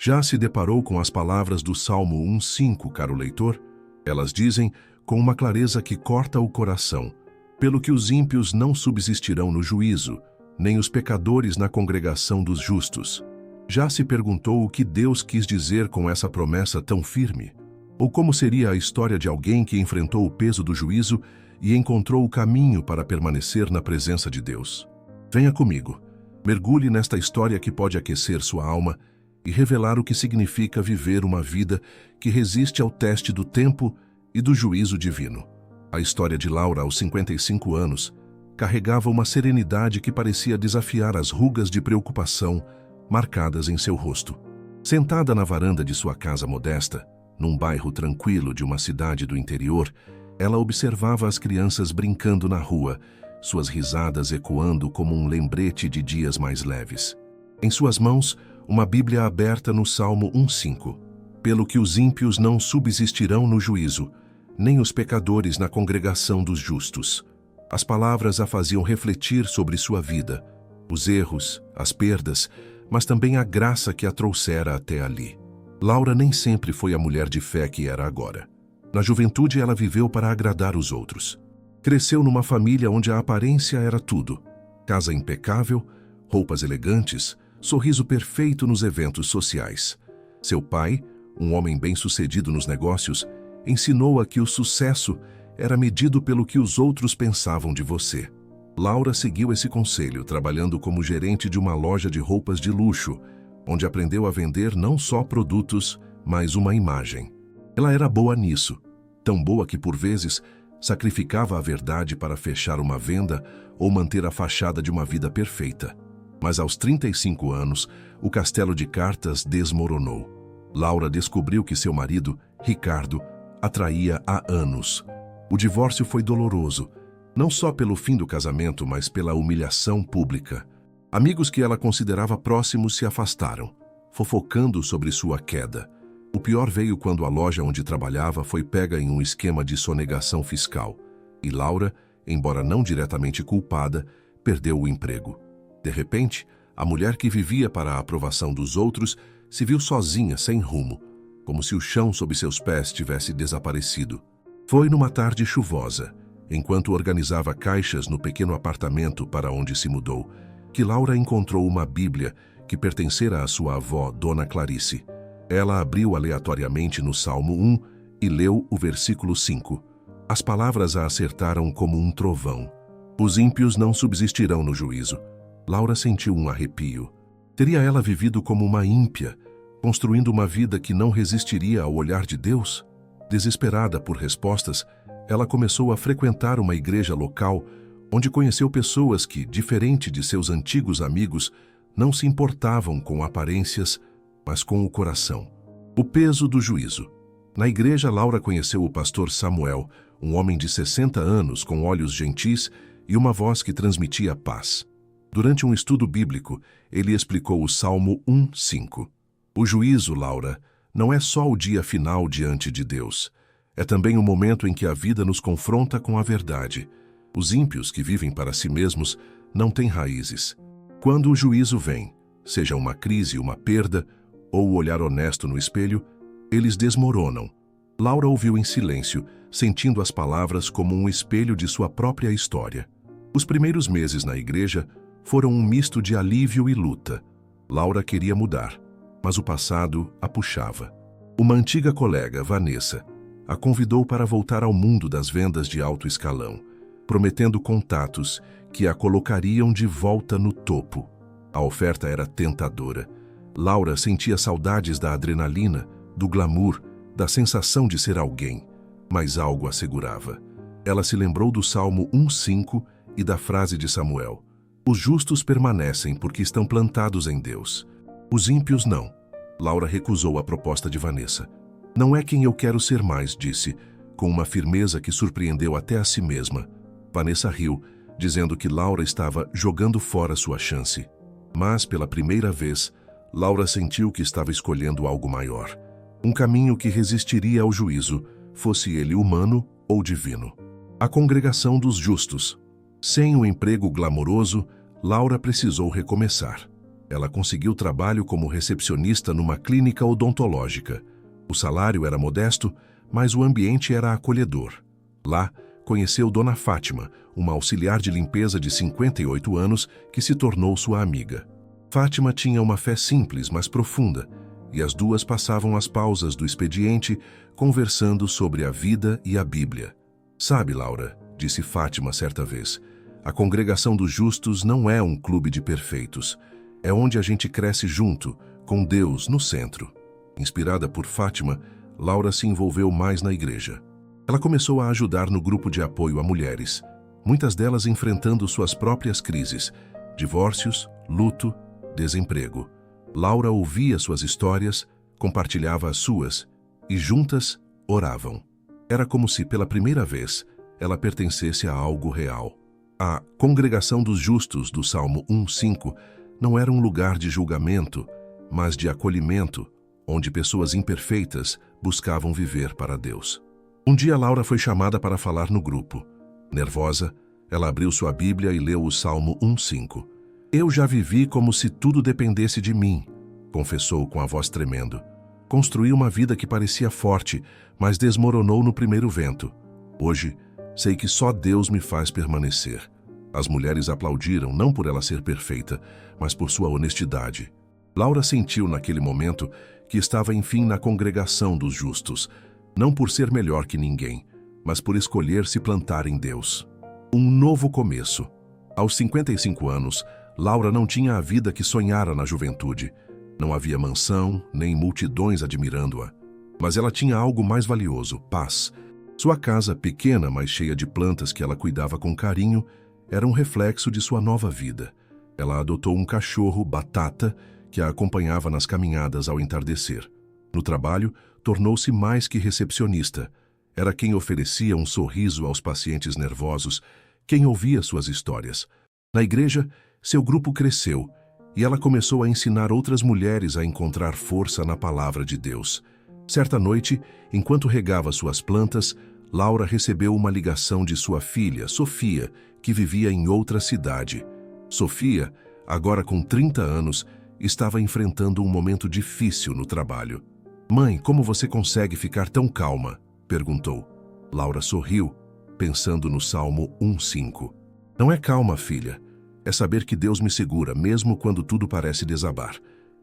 Já se deparou com as palavras do Salmo 1:5, caro leitor? Elas dizem, com uma clareza que corta o coração: pelo que os ímpios não subsistirão no juízo, nem os pecadores na congregação dos justos. Já se perguntou o que Deus quis dizer com essa promessa tão firme? Ou como seria a história de alguém que enfrentou o peso do juízo e encontrou o caminho para permanecer na presença de Deus? Venha comigo, mergulhe nesta história que pode aquecer sua alma e revelar o que significa viver uma vida que resiste ao teste do tempo e do juízo divino. A história de Laura, aos 55 anos, carregava uma serenidade que parecia desafiar as rugas de preocupação marcadas em seu rosto. Sentada na varanda de sua casa modesta, num bairro tranquilo de uma cidade do interior, ela observava as crianças brincando na rua, suas risadas ecoando como um lembrete de dias mais leves. Em suas mãos, uma Bíblia aberta no Salmo 1:5. Pelo que os ímpios não subsistirão no juízo, nem os pecadores na congregação dos justos. As palavras a faziam refletir sobre sua vida, os erros, as perdas, mas também a graça que a trouxera até ali. Laura nem sempre foi a mulher de fé que era agora. Na juventude ela viveu para agradar os outros. Cresceu numa família onde a aparência era tudo. Casa impecável, roupas elegantes, sorriso perfeito nos eventos sociais. Seu pai, um homem bem-sucedido nos negócios, ensinou-a que o sucesso era medido pelo que os outros pensavam de você. Laura seguiu esse conselho, trabalhando como gerente de uma loja de roupas de luxo, onde aprendeu a vender não só produtos, mas uma imagem. Ela era boa nisso, tão boa que, por vezes, sacrificava a verdade para fechar uma venda ou manter a fachada de uma vida perfeita. Mas aos 35 anos, o castelo de cartas desmoronou. Laura descobriu que seu marido, Ricardo, a traía há anos. O divórcio foi doloroso, não só pelo fim do casamento, mas pela humilhação pública. Amigos que ela considerava próximos se afastaram, fofocando sobre sua queda. O pior veio quando a loja onde trabalhava foi pega em um esquema de sonegação fiscal. E Laura, embora não diretamente culpada, perdeu o emprego. De repente, a mulher que vivia para a aprovação dos outros se viu sozinha, sem rumo, como se o chão sob seus pés tivesse desaparecido. Foi numa tarde chuvosa, enquanto organizava caixas no pequeno apartamento para onde se mudou, que Laura encontrou uma Bíblia que pertencera à sua avó, Dona Clarice. Ela abriu aleatoriamente no Salmo 1 e leu o versículo 5. As palavras a acertaram como um trovão. Os ímpios não subsistirão no juízo. Laura sentiu um arrepio. Teria ela vivido como uma ímpia, construindo uma vida que não resistiria ao olhar de Deus? Desesperada por respostas, ela começou a frequentar uma igreja local, onde conheceu pessoas que, diferente de seus antigos amigos, não se importavam com aparências, mas com o coração. O peso do juízo. Na igreja, Laura conheceu o pastor Samuel, um homem de 60 anos com olhos gentis e uma voz que transmitia paz. Durante um estudo bíblico, ele explicou o Salmo 1:5. O juízo, Laura, não é só o dia final diante de Deus. É também o momento em que a vida nos confronta com a verdade. Os ímpios que vivem para si mesmos não têm raízes. Quando o juízo vem, seja uma crise, uma perda, ou o olhar honesto no espelho, eles desmoronam. Laura ouviu em silêncio, sentindo as palavras como um espelho de sua própria história. Os primeiros meses na igreja foram um misto de alívio e luta. Laura queria mudar, mas o passado a puxava. Uma antiga colega, Vanessa, a convidou para voltar ao mundo das vendas de alto escalão, prometendo contatos que a colocariam de volta no topo. A oferta era tentadora. Laura sentia saudades da adrenalina, do glamour, da sensação de ser alguém, mas algo a segurava. Ela se lembrou do Salmo 1:5 e da frase de Samuel: os justos permanecem porque estão plantados em Deus. Os ímpios não. Laura recusou a proposta de Vanessa. Não é quem eu quero ser mais, disse, com uma firmeza que surpreendeu até a si mesma. Vanessa riu, dizendo que Laura estava jogando fora sua chance. Mas, pela primeira vez, Laura sentiu que estava escolhendo algo maior. Um caminho que resistiria ao juízo, fosse ele humano ou divino. A congregação dos justos. Sem um emprego glamouroso, Laura precisou recomeçar. Ela conseguiu trabalho como recepcionista numa clínica odontológica. O salário era modesto, mas o ambiente era acolhedor. Lá, conheceu Dona Fátima, uma auxiliar de limpeza de 58 anos que se tornou sua amiga. Fátima tinha uma fé simples, mas profunda, e as duas passavam as pausas do expediente conversando sobre a vida e a Bíblia. Sabe, Laura, disse Fátima certa vez, a congregação dos justos não é um clube de perfeitos. É onde a gente cresce junto, com Deus no centro. Inspirada por Fátima, Laura se envolveu mais na igreja. Ela começou a ajudar no grupo de apoio a mulheres, muitas delas enfrentando suas próprias crises, divórcios, luto, desemprego. Laura ouvia suas histórias, compartilhava as suas e juntas oravam. Era como se, pela primeira vez, ela pertencesse a algo real. A congregação dos justos do Salmo 1:5 não era um lugar de julgamento, mas de acolhimento, onde pessoas imperfeitas buscavam viver para Deus. Um dia Laura foi chamada para falar no grupo. Nervosa, ela abriu sua Bíblia e leu o Salmo 1:5. Eu já vivi como se tudo dependesse de mim, confessou com a voz tremendo. Construí uma vida que parecia forte, mas desmoronou no primeiro vento. Hoje, sei que só Deus me faz permanecer. As mulheres aplaudiram não por ela ser perfeita, mas por sua honestidade. Laura sentiu naquele momento que estava enfim na congregação dos justos, não por ser melhor que ninguém, mas por escolher se plantar em Deus. Um novo começo. Aos 55 anos, Laura não tinha a vida que sonhara na juventude. Não havia mansão, nem multidões admirando-a. Mas ela tinha algo mais valioso, paz. Sua casa, pequena, mas cheia de plantas que ela cuidava com carinho, era um reflexo de sua nova vida. Ela adotou um cachorro, Batata, que a acompanhava nas caminhadas ao entardecer. No trabalho, tornou-se mais que recepcionista. Era quem oferecia um sorriso aos pacientes nervosos, quem ouvia suas histórias. Na igreja, seu grupo cresceu e ela começou a ensinar outras mulheres a encontrar força na palavra de Deus. Certa noite, enquanto regava suas plantas, Laura recebeu uma ligação de sua filha, Sofia, que vivia em outra cidade. Sofia, agora com 30 anos, estava enfrentando um momento difícil no trabalho. Mãe, como você consegue ficar tão calma? Perguntou. Laura sorriu, pensando no Salmo 1:5. Não é calma, filha. É saber que Deus me segura, mesmo quando tudo parece desabar.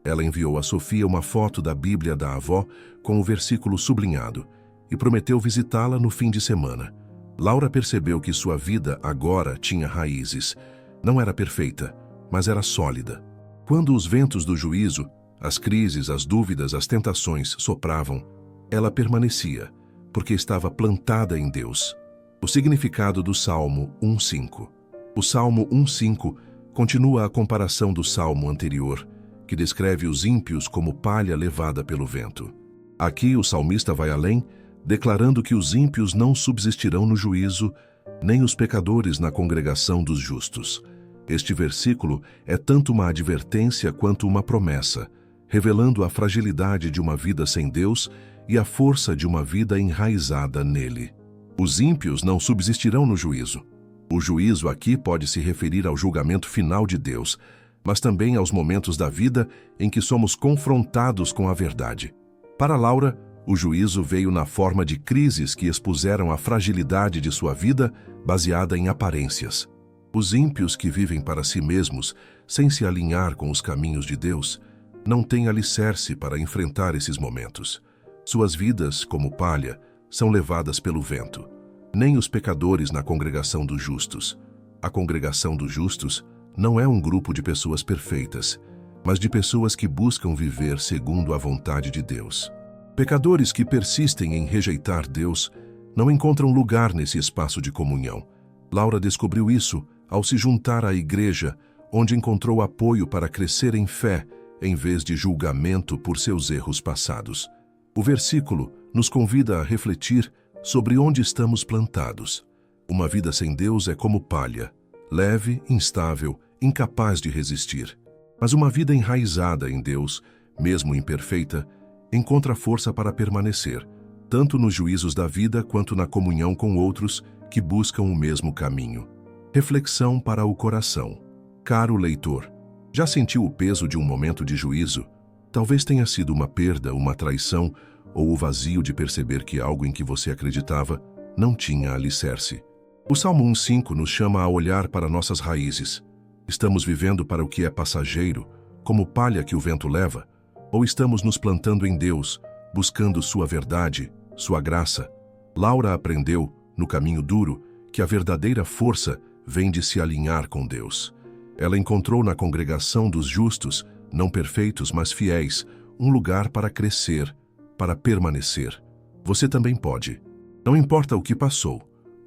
Ela enviou a Sofia uma foto da Bíblia da avó com o versículo sublinhado e prometeu visitá-la no fim de semana. Laura percebeu que sua vida agora tinha raízes. Não era perfeita, mas era sólida. Quando os ventos do juízo, as crises, as dúvidas, as tentações sopravam, ela permanecia, porque estava plantada em Deus. O significado do Salmo 1:5. O Salmo 1:5 continua a comparação do salmo anterior, que descreve os ímpios como palha levada pelo vento. Aqui o salmista vai além, declarando que os ímpios não subsistirão no juízo, nem os pecadores na congregação dos justos. Este versículo é tanto uma advertência quanto uma promessa, revelando a fragilidade de uma vida sem Deus e a força de uma vida enraizada nele. Os ímpios não subsistirão no juízo. O juízo aqui pode se referir ao julgamento final de Deus, mas também aos momentos da vida em que somos confrontados com a verdade. Para Laura, o juízo veio na forma de crises que expuseram a fragilidade de sua vida baseada em aparências. Os ímpios que vivem para si mesmos, sem se alinhar com os caminhos de Deus, não têm alicerce para enfrentar esses momentos. Suas vidas, como palha, são levadas pelo vento. Nem os pecadores na congregação dos justos. A congregação dos justos não é um grupo de pessoas perfeitas, mas de pessoas que buscam viver segundo a vontade de Deus. Pecadores que persistem em rejeitar Deus não encontram lugar nesse espaço de comunhão. Laura descobriu isso ao se juntar à igreja, onde encontrou apoio para crescer em fé, em vez de julgamento por seus erros passados. O versículo nos convida a refletir sobre onde estamos plantados. Uma vida sem Deus é como palha, leve, instável, incapaz de resistir. Mas uma vida enraizada em Deus, mesmo imperfeita, encontra força para permanecer, tanto nos juízos da vida quanto na comunhão com outros que buscam o mesmo caminho. Reflexão para o coração. Caro leitor, Já sentiu o peso de um momento de juízo? Talvez tenha sido uma perda, uma traição ou o vazio de perceber que algo em que você acreditava não tinha alicerce. O Salmo 1:5 nos chama a olhar para nossas raízes. Estamos vivendo para o que é passageiro, como palha que o vento leva, ou estamos nos plantando em Deus, buscando sua verdade, sua graça? Laura aprendeu, no caminho duro, que a verdadeira força vem de se alinhar com Deus. Ela encontrou na congregação dos justos, não perfeitos, mas fiéis, um lugar para crescer, para permanecer. Você também pode. Não importa o que passou,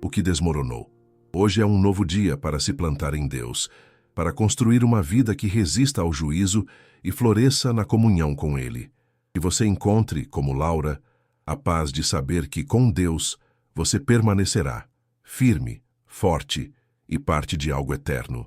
o que desmoronou. Hoje é um novo dia para se plantar em Deus, para construir uma vida que resista ao juízo e floresça na comunhão com Ele. Que você encontre, como Laura, a paz de saber que com Deus você permanecerá, firme, forte e parte de algo eterno.